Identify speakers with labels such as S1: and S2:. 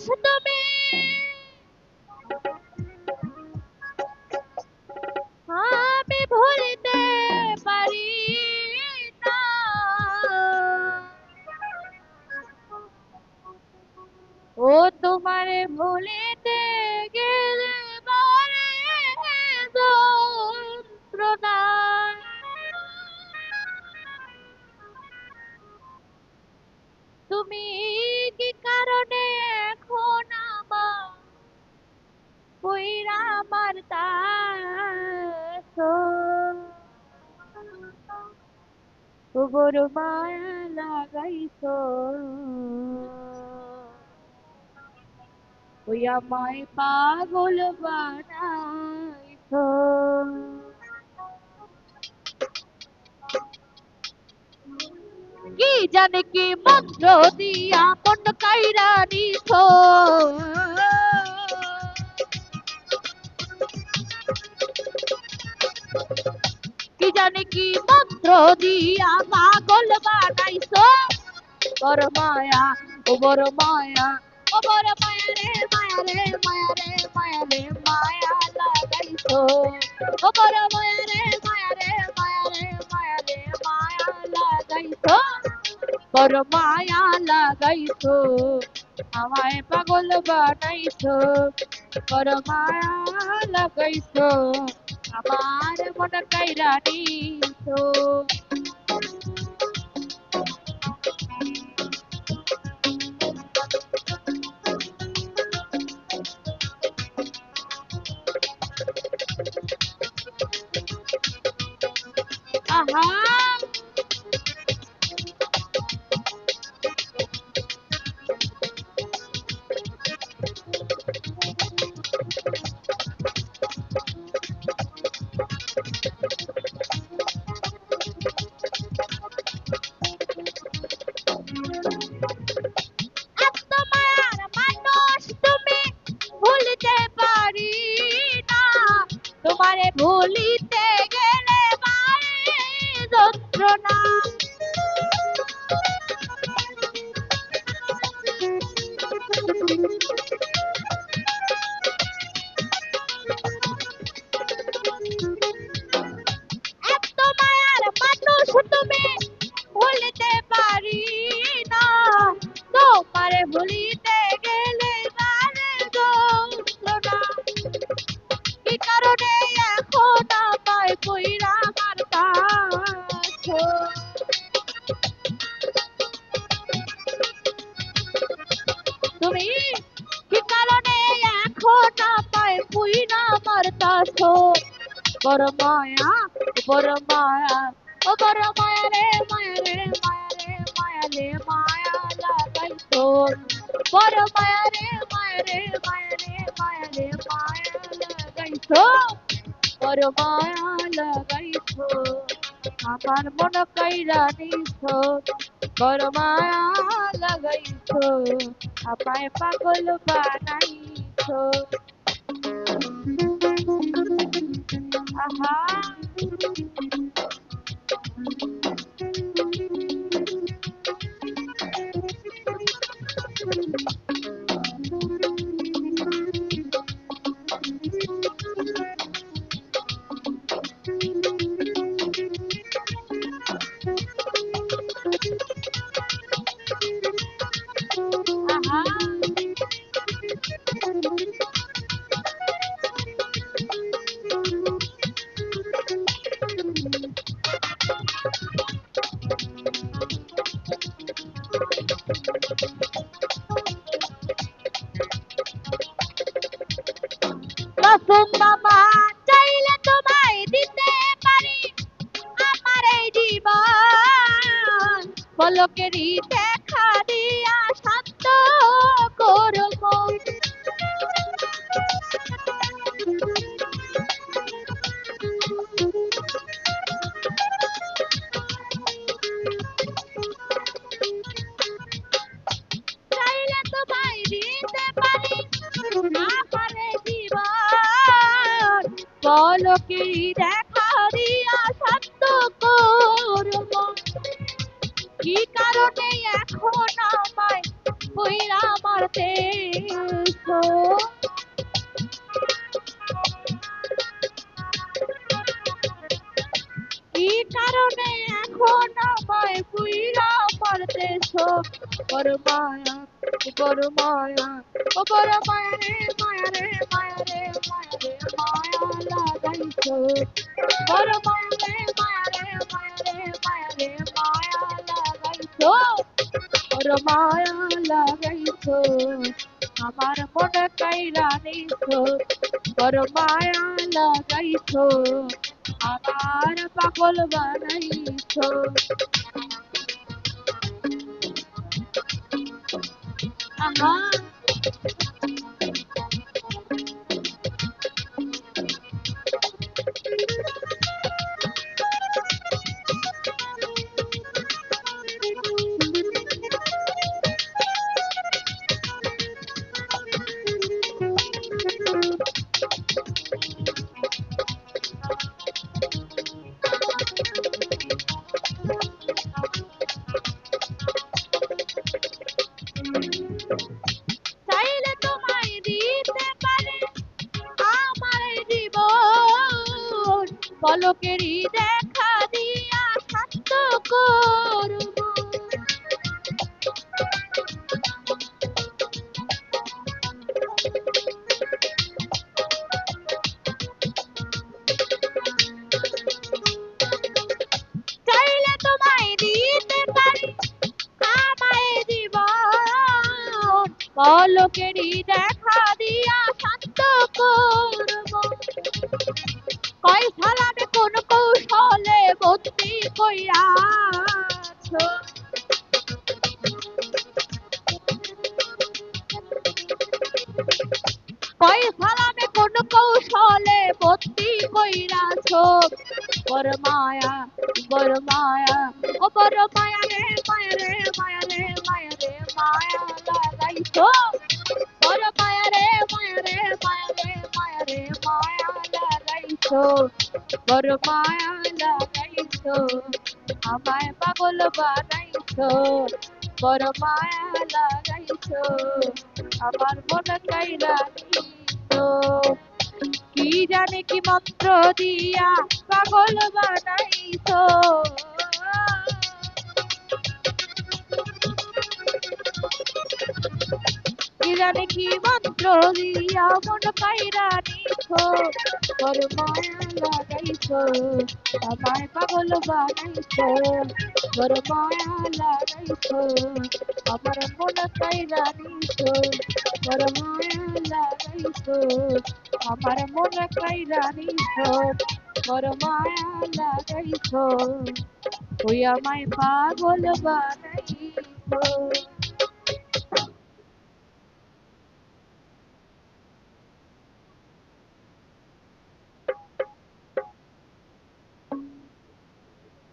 S1: তুমি আমি ভুলিতে পারি না। ও তোমারে ভুলিতে গেলে বারে যন্ত্রণা। তুমি কি কারণে এখন আমার কইরা মারতাছো? ও বড় মায়া লাগাইছো, ওই আমায় পাগল বানাইছো। কি জানে কি মন্ত্র দিয়া মন কাইরা নিছো, কি জানে কি মন্ত্র দিয়া পাগল বানাইছো। বড় মায়া, ও বড় মায়া, ও বড় মায়া রে মায়া রে মায়া রে মায়া রে মায়া লাগাইছো। ও বড় মায়া রে মায়া রে মায়া রে মায়া রে মায়া লাগাইছো। বড় মায়া লাগাইছো, আমায় পাগল বানাইছো। বড় মায়া লাগাইছো, আমার মন কাইরা নিছো। আহা এত মায়ার মানুষ তুমি, ভুলিতে পারি না। তোমারে ভুলিতে গেলে বারে যন্ত্রণা। এত মায়ার মানুষ তুমি, ভুলিতে পারি না। তোমারে ভুলিতে গেলে বারে যন্ত্রণা। কি কারণে এখন আমায় কইরা মারতাছো? তুমি কি কারণে এখন আমায় কইরা মারতাছো? বড় মায়া, বড় মায়া, ও বড় মায়া রে মায়া রে মায়া রে মায়া রে মায়া লাগাইছো। বড় মায়া রে মায়া রে মায়া রে মায়া রে মায়া লাগাইছো। বড় মায়া লাগাইছো, আমার মন কাইরা নিছো। বড় মায়া লাগাইছো, আমায় পাগল বানাইছো। আহা আহা রসুন মামা চাইলে তোমায় দিতে পারি আমার এই জীবন। পলকেরই দেখা দিয়া শান্ত করব। চাইলে তোমায় দিতে পারি আমার এই জীবন। পলকেরই দেখা দিয়া শান্ত করব। কি কারণে এখন আমায় কইরা মারতেছো। কি কারণে এখন আমায় পুইরা মারতেছো? বড় মায়া, বড় মায়া, ও বড় মায়া রে মায়া রে মায়া রে মায়া রে মায়া লাগাইছো। বড় মায়া রে মায়া রে মায়া রে মায়া রে মায়া লাগাইছো। বড় মায়া লাগাইছো, আমার মনে কাইরা নিছো। বড় মায়া লাগাইছো, আমার পাগল বানাইছো। আহা, চাইলে তোমায় দিতে পারি আমার জীবন, পলকেরই দেখা দিয়া শান্ত করব। চাইলে তোমায় দিতে পারি আমায় জীবন, পলকেরই দেখা দিয়া শান্ত করব। কয় সালামে কোন কৌশলে বন্দি কইরাছো। কয় সালামে কোন কৌশলে বন্দি কইরাছো। বড় মায়া, বড় মায়া, ও বড় মায়া রে মায়া রে মায়া রে মায়া রে মায়া লাগাইছো। বড় মায়া রে মায়া রে মায়া রে মায়া রে মায়া লাগাইছো। বড় মায়া লাগাইছো, আমায় পাগল বানাইছো। বড় মায়া লাগাইছো, আমার মনে কাইরা নিছো। কি জানি কি মন্ত্র দিয়া পাগল বানাইছো। কি জানি কি মন্ত্র দিয়া মন কাইরা নিছো। বড় মায়া লাগাইছো, আমায় পাগল বানাইছো। বড় মায়া লাগাইছো, আমার মন কাইরা নিছো। বড় মায়া লাগাইছো, আমার মন কাইরা নিছো। বড় মায়া লাগাইছো, ওই আমায় পাগল বানাইছো।